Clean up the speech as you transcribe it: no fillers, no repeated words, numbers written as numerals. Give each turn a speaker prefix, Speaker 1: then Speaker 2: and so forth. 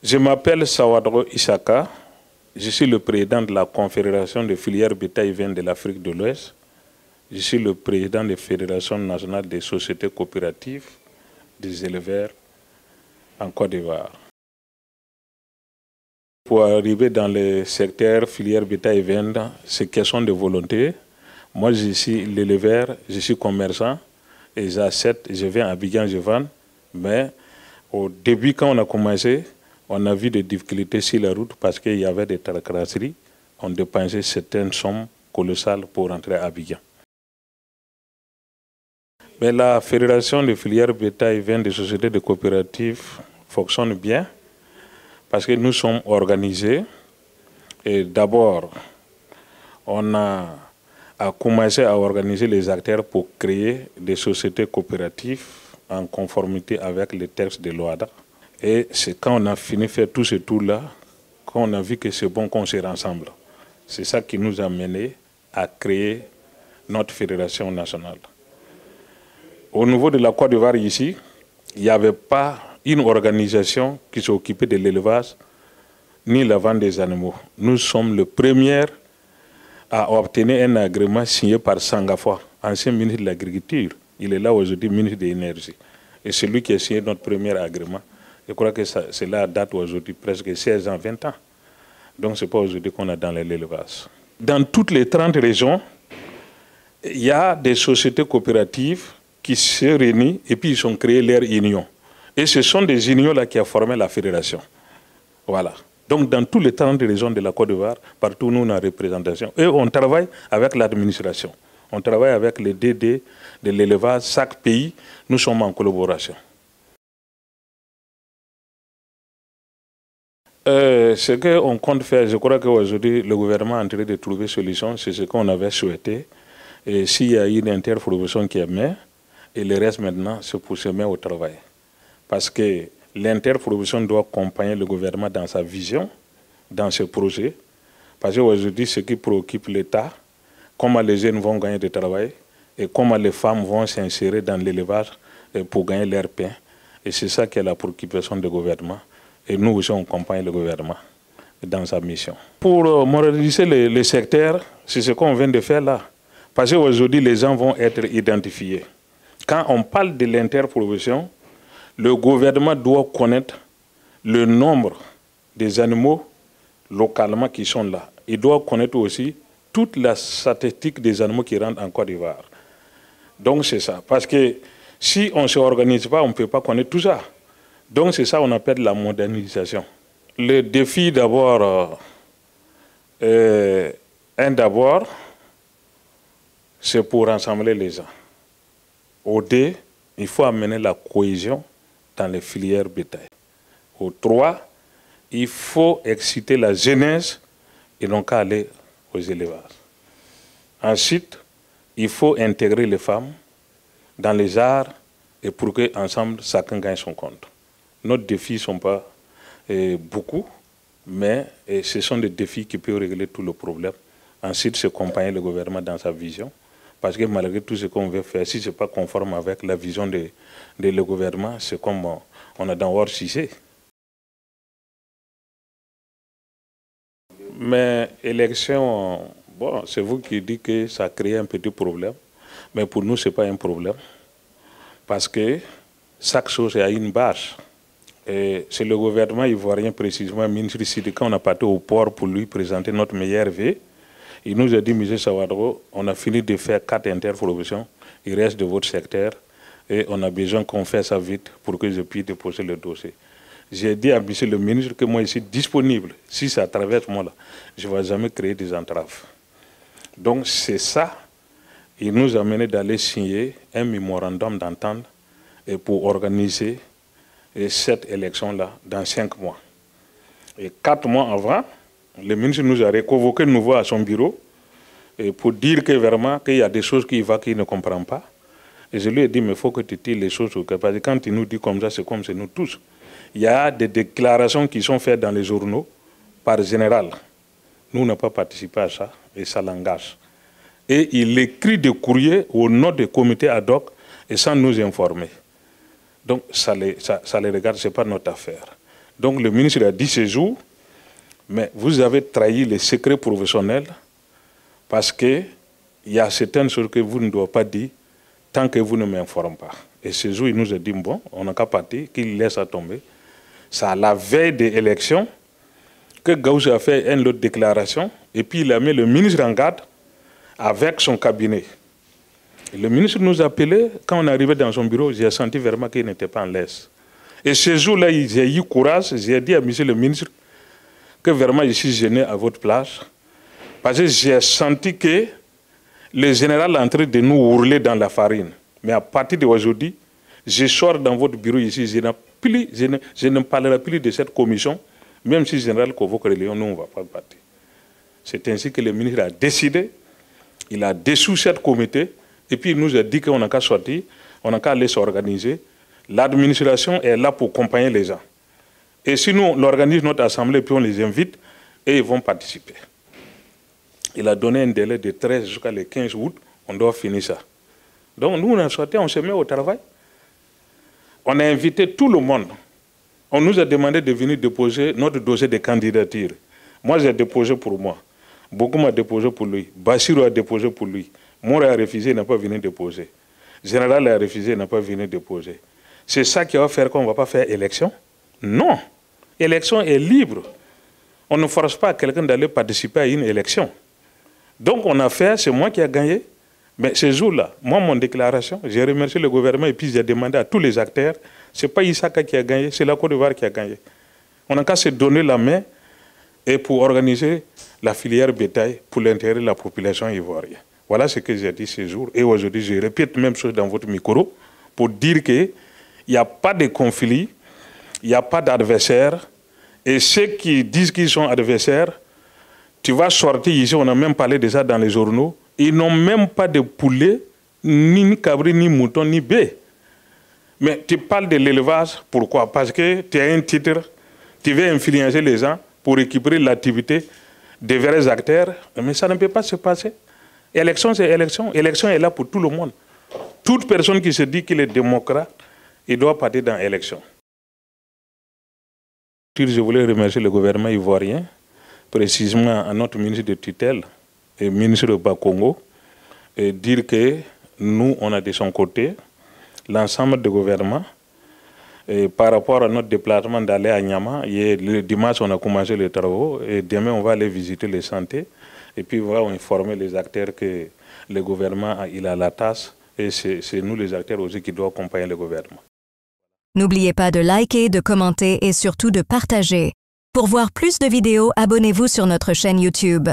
Speaker 1: Je m'appelle Sawadro Isaka. Je suis le président de la Confédération des filières bétail et viande de l'Afrique de l'Ouest. Je suis le président de la Fédération nationale des sociétés coopératives des éleveurs en Côte d'Ivoire. Pour arriver dans le secteur filière bétail et viande, c'est question de volonté. Moi, je suis l'éleveur, je suis commerçant et j'achète, je viens à Abidjan, je vends. Mais au début, quand on a commencé, on a vu des difficultés sur la route parce qu'il y avait des tracasseries. On dépensait certaines sommes colossales pour rentrer à Abidjan. Mais la Fédération des filières bétail et viande des sociétés de coopératives fonctionne bien parce que nous sommes organisés. Et d'abord, on a commencé à organiser les acteurs pour créer des sociétés coopératives en conformité avec les textes de l'OADA. Et c'est quand on a fini de faire tout ce tour-là, qu'on a vu que c'est bon qu'on se rassemble. C'est ça qui nous a menés à créer notre fédération nationale. Au niveau de la Côte d'Ivoire ici, il n'y avait pas une organisation qui s'occupait de l'élevage ni la vente des animaux. Nous sommes le premier à obtenir un agrément signé par Sangafa, ancien ministre de l'Agriculture. Il est là aujourd'hui, ministre de l'Énergie. Et c'est lui qui a signé notre premier agrément. Je crois que cela date aujourd'hui presque 16 ans, 20 ans. Donc ce n'est pas aujourd'hui qu'on est dans l'élevage. Dans toutes les 30 régions, il y a des sociétés coopératives qui se réunissent et puis ils ont créé leur union. Et ce sont des unions-là qui ont formé la fédération. Voilà. Donc dans toutes les 30 régions de la Côte d'Ivoire, partout nous on a représentation. Et on travaille avec l'administration. On travaille avec les DD de l'élevage. Chaque pays, nous sommes en collaboration. Ce qu'on compte faire, je crois qu'aujourd'hui, le gouvernement est en train de trouver solution, c'est ce qu'on avait souhaité. Et s'il y a une interprofession qui est mise, et le reste maintenant, c'est pour se mettre au travail. Parce que l'interprofession doit accompagner le gouvernement dans sa vision, dans ses projets. Parce qu'aujourd'hui, ce qui préoccupe l'État, comment les jeunes vont gagner du travail et comment les femmes vont s'insérer dans l'élevage pour gagner leur pain. Et c'est ça qui est la préoccupation du gouvernement. Et nous aussi, on accompagne le gouvernement dans sa mission. Pour moderniser le secteur, c'est ce qu'on vient de faire là. Parce qu'aujourd'hui, les gens vont être identifiés. Quand on parle de l'interprofession, le gouvernement doit connaître le nombre des animaux localement qui sont là. Il doit connaître aussi toute la statistique des animaux qui rentrent en Côte d'Ivoire. Donc c'est ça. Parce que si on ne s'organise pas, on ne peut pas connaître tout ça. Donc c'est ça qu'on appelle la modernisation. Le défi d'abord, c'est pour rassembler les gens. Au 2, il faut amener la cohésion dans les filières bétail. Au 3, il faut exciter la jeunesse et non qu'à aller aux élevages. Ensuite, il faut intégrer les femmes dans les arts et pour qu'ensemble, chacun gagne son compte. Nos défis ne sont pas beaucoup, mais ce sont des défis qui peuvent régler tous les problèmes. Ensuite, c'est accompagner le gouvernement dans sa vision. Parce que malgré tout ce qu'on veut faire, si ce n'est pas conforme avec la vision de le gouvernement, c'est comme on a dans hors-sujet. Mais élection, bon, c'est vous qui dites que ça crée un petit problème. Mais pour nous, ce n'est pas un problème. Parce que chaque chose a une base. Et c'est le gouvernement ivoirien, précisément, le ministre Sidi, quand on a parti au port pour lui présenter notre meilleur vœu, il nous a dit, M. Sawadro, on a fini de faire 4 interprofessions, il reste de votre secteur, et on a besoin qu'on fasse ça vite pour que je puisse déposer le dossier. J'ai dit à M. le ministre que moi, je suis disponible. Si ça traverse moi, là, je ne vais jamais créer des entraves. Donc, c'est ça. Il nous a mené d'aller signer un mémorandum d'entente pour organiser cette élection-là dans 5 mois. Et 4 mois avant, le ministre nous a reconvoqué de nouveau à son bureau pour dire que vraiment qu'il y a des choses qu'il ne comprend pas. Et je lui ai dit, mais il faut que tu tires les choses au cas. Parce que quand il nous dit comme ça, c'est comme c'est nous tous. Il y a des déclarations qui sont faites dans les journaux par général. Nous n'avons pas participé à ça et ça l'engage. Et il écrit des courriers au nom des comités ad hoc et sans nous informer. Donc ça les regarde, ce n'est pas notre affaire. Donc le ministre a dit ce jour, mais vous avez trahi les secrets professionnels parce qu'il y a certaines choses que vous ne devez pas dire tant que vous ne m'informez pas. Et ce jour, il nous a dit, bon, on n'a qu'à partir, qu'il laisse à tomber. C'est à la veille des élections que Gaoussou a fait une autre déclaration et puis il a mis le ministre en garde avec son cabinet. Et le ministre nous a appelés, quand on est arrivé dans son bureau, j'ai senti vraiment qu'il n'était pas en l'aise. Et ce jour-là, j'ai eu courage, j'ai dit à monsieur le ministre que vraiment je suis gêné à votre place parce que j'ai senti que le général est en train de nous hurler dans la farine. Mais à partir d'aujourd'hui, je sors dans votre bureau ici, je ne parlerai plus de cette commission, même si le général convoque les Lions, nous, on ne va pas partir. C'est ainsi que le ministre a décidé, il a dissous cette comité, et puis il nous a dit qu'on n'a qu'à sortir, on n'a qu'à aller s'organiser. L'administration est là pour accompagner les gens. Et si nous, on organise notre assemblée, puis on les invite, et ils vont participer. Il a donné un délai de 13 jusqu'à le 15 août, on doit finir ça. Donc nous, on a sorti, on se met au travail. On a invité tout le monde. On nous a demandé de venir déposer notre dossier de candidature. Moi, j'ai déposé pour moi. Beaucoup m'ont déposé pour lui. Bassirou a déposé pour lui. Moura a refusé, il n'a pas venu déposer. Général a refusé, il n'a pas venu déposer. C'est ça qui va faire qu'on ne va pas faire élection? Non. L'élection est libre. On ne force pas quelqu'un d'aller participer à une élection. Donc on a fait, c'est moi qui ai gagné. Mais ce jour-là, moi, mon déclaration, j'ai remercié le gouvernement et puis j'ai demandé à tous les acteurs, ce n'est pas Isaka qui a gagné, c'est la Côte d'Ivoire qui a gagné. On n'a qu'à se donner la main et pour organiser la filière bétail pour l'intérêt de la population ivoirienne. Voilà ce que j'ai dit ce jour. Et aujourd'hui, je répète la même chose dans votre micro pour dire qu'il n'y a pas de conflit, il n'y a pas d'adversaire. Et ceux qui disent qu'ils sont adversaires, tu vas sortir ici, on a même parlé de ça dans les journaux, ils n'ont même pas de poulet, ni cabri, ni mouton, ni bœuf. Mais tu parles de l'élevage, pourquoi? Parce que tu as un titre, tu veux influencer les gens pour récupérer l'activité des vrais acteurs. Mais ça ne peut pas se passer. Élection, c'est élection. Élection est là pour tout le monde. Toute personne qui se dit qu'il est démocrate, il doit partir dans l'élection. Je voulais remercier le gouvernement ivoirien, précisément à notre ministre de tutelle et ministre de Bakongo, et dire que nous, on a de son côté l'ensemble du gouvernement. Et par rapport à notre déplacement d'aller à Niama, le dimanche, on a commencé les travaux et demain, on va aller visiter les santé et puis on va informer les acteurs que le gouvernement il a la tâche et c'est nous les acteurs aussi qui doivent accompagner le gouvernement.
Speaker 2: N'oubliez pas de liker, de commenter et surtout de partager. Pour voir plus de vidéos, abonnez-vous sur notre chaîne YouTube.